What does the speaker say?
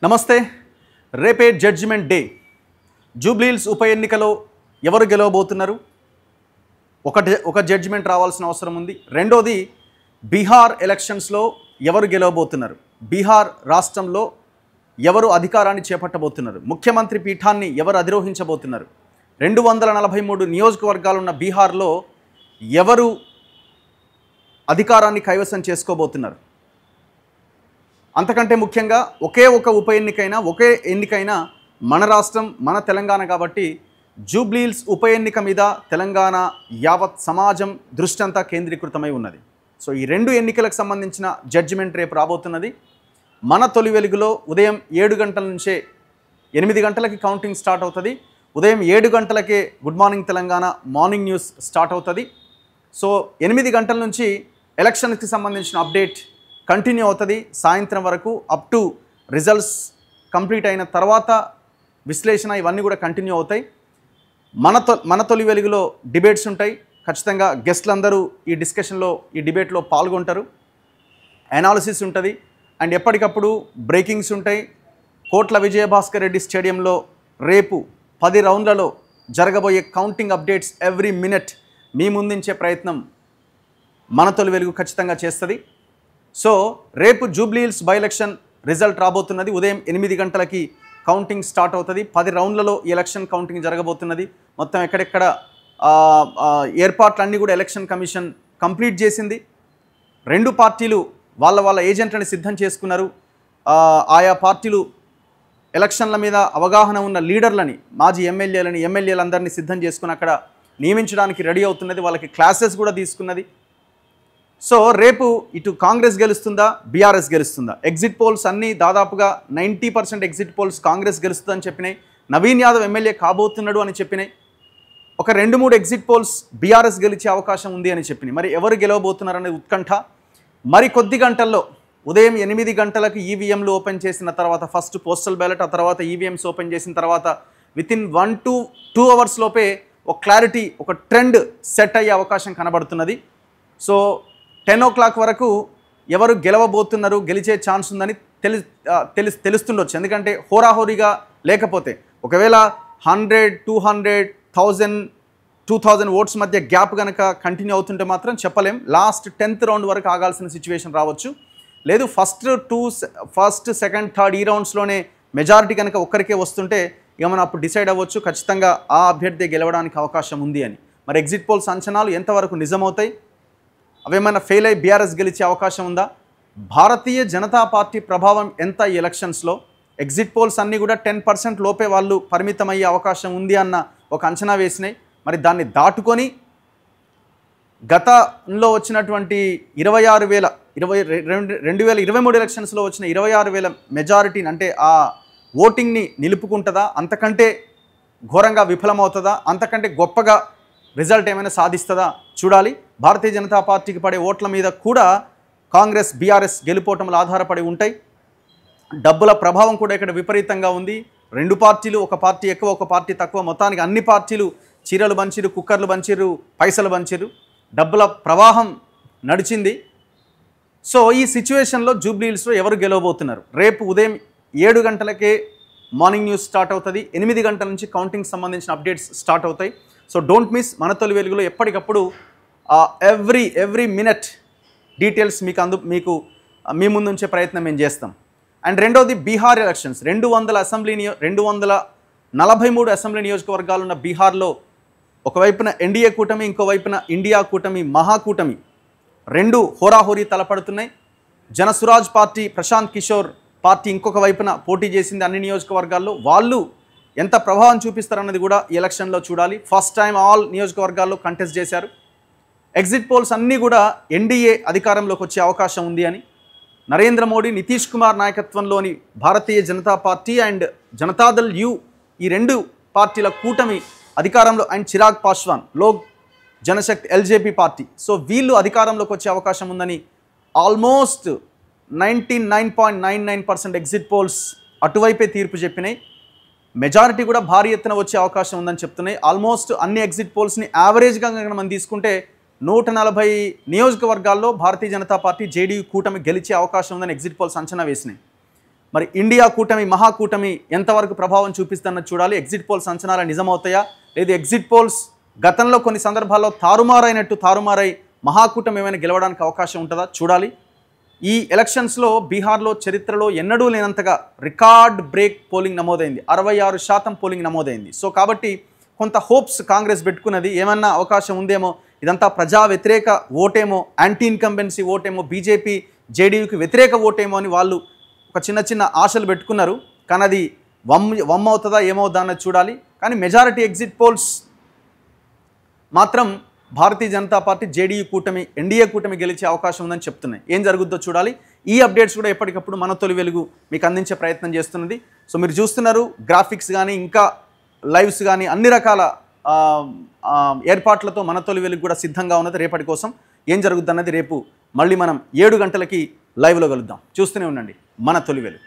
నమస్తే. రేపే judgement day. Jubilee Hills ఉప ఎన్నికలో ఎవరు గెలవబోతున్నారు? ఒక జడ్జిమెంట్ రావాల్సిన అవసరం ఉంది. రెండోది బీహార్ ఎలక్షన్స్లో ఎవరు గెలవబోతున్నారు? బీహార్ రాష్ట్రంలో ఎవరు అధికారాన్ని చేపట్టబోతున్నారు? ముఖ్యమంత్రి పీఠాన్ని ఎవరు అధిరోహించబోతున్నారు? 243 నియోజకవర్గాలు ఉన్న బీహార్లో ఎవరు అధికారాన్ని కైవసం చేసుకోబోతున్నారు? అంతకంటే ముఖ్యంగా ఒకే ఉప ఎన్నికైనా మన రాష్ట్రం మన తెలంగాణ కాబట్టి జూబ్లీహిల్స్ ఉప ఎన్నిక మీద తెలంగాణ యావత్ సమాజం దృష్టి అంతా కేంద్రీకృతమై ఉన్నది. సో ఈ రెండు ఎన్నికలకు సంబంధించిన జడ్జిమెంట్ రేపు రాబోతున్నది. మన తొలి వెలుగులో ఉదయం 7 గంటల నుంచే 8 గంటలకి కౌంటింగ్ స్టార్ట్ అవుతుంది. ఉదయం 7 గంటలకే good morning Telangana morning news start అవుతుంది. సో 8 గంటల నుంచి ఎలక్షన్కి సంబంధించిన అప్డేట్ కంటిన్యూ అవుతుంది సాయంత్రం వరకు. అప్ టు రిజల్ట్స్ కంప్లీట్ అయిన తర్వాత విశ్లేషణ ఇవన్నీ కూడా కంటిన్యూ అవుతాయి. మన తొలి వెలుగులో డిబేట్స్ ఉంటాయి. ఖచ్చితంగా గెస్ట్లు అందరూ ఈ డిస్కషన్లో ఈ డిబేట్లో పాల్గొంటారు. అనాలిసిస్ ఉంటుంది అండ్ ఎప్పటికప్పుడు బ్రేకింగ్స్ ఉంటాయి. కోట్ల విజయభాస్కర్ రెడ్డి స్టేడియంలో రేపు 10 రౌండ్లలో జరగబోయే కౌంటింగ్ అప్డేట్స్ ఎవ్రీ మినిట్ మీ ముందుంచే ప్రయత్నం మన తొలి వెలుగు ఖచ్చితంగా చేస్తుంది. సో రేపు జూబ్లీహిల్స్ బై ఎలక్షన్ రిజల్ట్ రాబోతున్నది. ఉదయం 8 గంటలకి కౌంటింగ్ స్టార్ట్ అవుతుంది. 10 రౌండ్లలో ఈ ఎలక్షన్ కౌంటింగ్ జరగబోతున్నది. మొత్తం ఎక్కడెక్కడ ఏర్పాట్లన్నీ కూడా ఎలక్షన్ కమిషన్ కంప్లీట్ చేసింది. రెండు పార్టీలు వాళ్ళ ఏజెంట్లను సిద్ధం చేసుకున్నారు. ఆయా పార్టీలు ఎలక్షన్ల మీద అవగాహన ఉన్న లీడర్లని మాజీ ఎమ్మెల్యేలందరినీ సిద్ధం చేసుకుని అక్కడ నియమించడానికి రెడీ అవుతున్నది. వాళ్ళకి క్లాసెస్ కూడా తీసుకున్నది. సో రేపు ఇటు కాంగ్రెస్ గెలుస్తుందా బీఆర్ఎస్ గెలుస్తుందా? ఎగ్జిట్ పోల్స్ అన్నీ దాదాపుగా 90% ఎగ్జిట్ పోల్స్ కాంగ్రెస్ గెలుస్తుందని చెప్పినాయి. నవీన్ యాదవ్ ఎమ్మెల్యే కాబోతున్నాడు అని చెప్పినాయి. ఒక 2-3 ఎగ్జిట్ పోల్స్ బీఆర్ఎస్ గెలిచే అవకాశం ఉంది అని చెప్పినాయి. మరి ఎవరు గెలవబోతున్నారనే ఉత్కంఠ. మరి కొద్ది గంటల్లో ఉదయం 8 గంటలకు ఈవీఎంలు ఓపెన్ చేసిన తర్వాత ఫస్ట్ పోస్టల్ బ్యాలెట్, ఆ తర్వాత ఈవీఎంస్ ఓపెన్ చేసిన తర్వాత వితిన్ 1 to 2 అవర్స్ లోపే ఒక క్లారిటీ, ఒక ట్రెండ్ సెట్ అయ్యే అవకాశం కనబడుతున్నది. సో 10 o'clock వరకు ఎవరు గెలవబోతున్నారు, గెలిచే ఛాన్స్ ఉందని తెలుస్తుండొచ్చు. ఎందుకంటే హోరాహోరీగా లేకపోతే ఒకవేళ 100, 200, 1000, 2000 ఓట్స్ మధ్య గ్యాప్ కనుక కంటిన్యూ అవుతుంటే మాత్రం చెప్పలేం. లాస్ట్ 10th రౌండ్ వరకు ఆగాల్సిన సిచ్యువేషన్ రావచ్చు. లేదు ఫస్ట్, సెకండ్, థర్డ్ ఈ రౌండ్స్లోనే మెజారిటీ కనుక ఒక్కరికే వస్తుంటే ఇక మనం అప్పుడు డిసైడ్ అవ్వచ్చు ఖచ్చితంగా ఆ అభ్యర్థి గెలవడానికి అవకాశం ఉంది అని. మరి ఎగ్జిట్ పోల్స్ అంచనాలు ఎంతవరకు నిజమవుతాయి? అవేమైనా ఫెయిల్ అయ్యి బీఆర్ఎస్ గెలిచే అవకాశం ఉందా? భారతీయ జనతా పార్టీ ప్రభావం ఎంత ఈ ఎలక్షన్స్లో? ఎగ్జిట్ పోల్స్ అన్నీ కూడా 10% లోపే వాళ్ళు పరిమితమయ్యే అవకాశం ఉంది అన్న ఒక అంచనా వేసినాయి. మరి దాన్ని దాటుకొని గతంలో వచ్చినటువంటి 2023 ఎలక్షన్స్లో వచ్చిన 26,000 మెజారిటీని అంటే ఆ ఓటింగ్ని నిలుపుకుంటుందా? అంతకంటే ఘోరంగా విఫలమవుతుందా? అంతకంటే గొప్పగా రిజల్ట్ ఏమైనా సాధిస్తుందా చూడాలి. భారతీయ జనతా పార్టీకి పడే ఓట్ల మీద కూడా కాంగ్రెస్ బీఆర్ఎస్ గెలుపోవటంలో ఆధారపడి ఉంటాయి. డబ్బుల ప్రభావం కూడా ఇక్కడ విపరీతంగా ఉంది. రెండు పార్టీలు, ఒక పార్టీ ఎక్కువ ఒక పార్టీ తక్కువ, మొత్తానికి అన్ని పార్టీలు చీరలు పంచిరు, కుక్కర్లు పంచిరు, పైసలు పంచిరు, డబ్బుల ప్రవాహం నడిచింది. సో ఈ సిచ్యువేషన్లో జూబ్లీహిల్స్లో ఎవరు గెలవబోతున్నారు? రేపు ఉదయం 7 గంటలకే మార్నింగ్ న్యూస్ స్టార్ట్ అవుతుంది. 8 గంటల నుంచి కౌంటింగ్ సంబంధించిన అప్డేట్స్ స్టార్ట్ అవుతాయి. So don't miss. మన తొలి వెలుగులో ఎప్పటికప్పుడు ఎవ్రీ మినిట్ డీటెయిల్స్ మీకు మీ ముందు ఉంచే ప్రయత్నం మేము చేస్తాం. అండ్ రెండోది బీహార్ ఎలక్షన్స్. 243 అసెంబ్లీ నియోజకవర్గాలు ఉన్న బీహార్లో ఒకవైపున ఎన్డీఏ కూటమి, ఇంకోవైపున ఇండియా కూటమి, మహాకూటమి రెండు హోరాహోరీ తలపడుతున్నాయి. జనసురాజ్ పార్టీ, ప్రశాంత్ కిషోర్ పార్టీ ఇంకొక వైపున పోటీ చేసింది అన్ని నియోజకవర్గాల్లో. వాళ్ళు ఎంత ప్రభావం చూపిస్తారన్నది కూడా ఈ ఎలక్షన్లో చూడాలి. ఫస్ట్ టైం ఆల్ నియోజకవర్గాల్లో కంటెస్ట్ చేశారు. ఎగ్జిట్ పోల్స్ అన్నీ కూడా ఎన్డీఏ అధికారంలోకి వచ్చే అవకాశం ఉంది అని. నరేంద్ర మోడీ, నితీష్ కుమార్ నాయకత్వంలోని Bharatiya Janata party and Janata Dal U ఈ రెండు పార్టీల కూటమి అధికారంలో, and Chirag Paswan Lok Janshakti LJP party, so వీళ్ళు అధికారంలోకి వచ్చే అవకాశం ఉందని ఆల్మోస్ట్ 99.99% ఎగ్జిట్ పోల్స్ అటువైపే తీర్పు చెప్పినాయి. మెజారిటీ కూడా భారీ ఎత్తున వచ్చే అవకాశం ఉందని చెప్తున్నాయి. ఆల్మోస్ట్ అన్ని ఎగ్జిట్ పోల్స్ని యావరేజ్గా మనం తీసుకుంటే 140 నియోజకవర్గాల్లో భారతీయ జనతా పార్టీ జేడీయూ కూటమి గెలిచే అవకాశం ఉందని ఎగ్జిట్ పోల్స్ అంచనా వేసినాయి. మరి ఇండియా కూటమి మహాకూటమి ఎంతవరకు ప్రభావం చూపిస్తుందన్నది చూడాలి. ఎగ్జిట్ పోల్స్ అంచనాలు నిజమవుతాయా, లేదు ఎగ్జిట్ పోల్స్ గతంలో కొన్ని సందర్భాల్లో తారుమారై మహాకూటమి ఏమైనా గెలవడానికి అవకాశం ఉంటుందా చూడాలి. ఈ ఎలక్షన్స్లో బీహార్లో చరిత్రలో ఎన్నడూ లేనంతగా రికార్డ్ బ్రేక్ పోలింగ్ నమోదైంది. 66% పోలింగ్ నమోదైంది. సో కాబట్టి కొంత హోప్స్ కాంగ్రెస్ పెట్టుకున్నది, ఏమన్నా అవకాశం ఉందేమో, ఇదంతా ప్రజా వ్యతిరేక ఓటేమో, యాంటీ ఇన్కంబెన్సీ ఓటేమో, బీజేపీ జేడీయూకి వ్యతిరేక ఓటేమో అని వాళ్ళు ఒక చిన్న ఆశలు పెట్టుకున్నారు. కానీ అది వమ్ అవుతుందా ఏమవుతుందా అన్నది చూడాలి. కానీ మెజారిటీ ఎగ్జిట్ పోల్స్ మాత్రం భారతీయ జనతా పార్టీ జేడీయూ కూటమి ఎన్డీఏ కూటమి గెలిచే అవకాశం ఉందని చెప్తున్నాయి. ఏం జరుగుద్దో చూడాలి. ఈ అప్డేట్స్ కూడా ఎప్పటికప్పుడు మన తొలి వెలుగు మీకు అందించే ప్రయత్నం చేస్తున్నది. సో మీరు చూస్తున్నారు గ్రాఫిక్స్ కానీ ఇంకా లైవ్స్ కానీ అన్ని రకాల ఏర్పాట్లతో మన తొలి వెలుగు కూడా సిద్ధంగా ఉన్నది రేపటి కోసం. ఏం జరుగుద్ది అన్నది రేపు మళ్ళీ మనం 7 గంటలకి లైవ్లో కలుద్దాం. చూస్తూనే ఉండండి మన తొలి వెలుగు.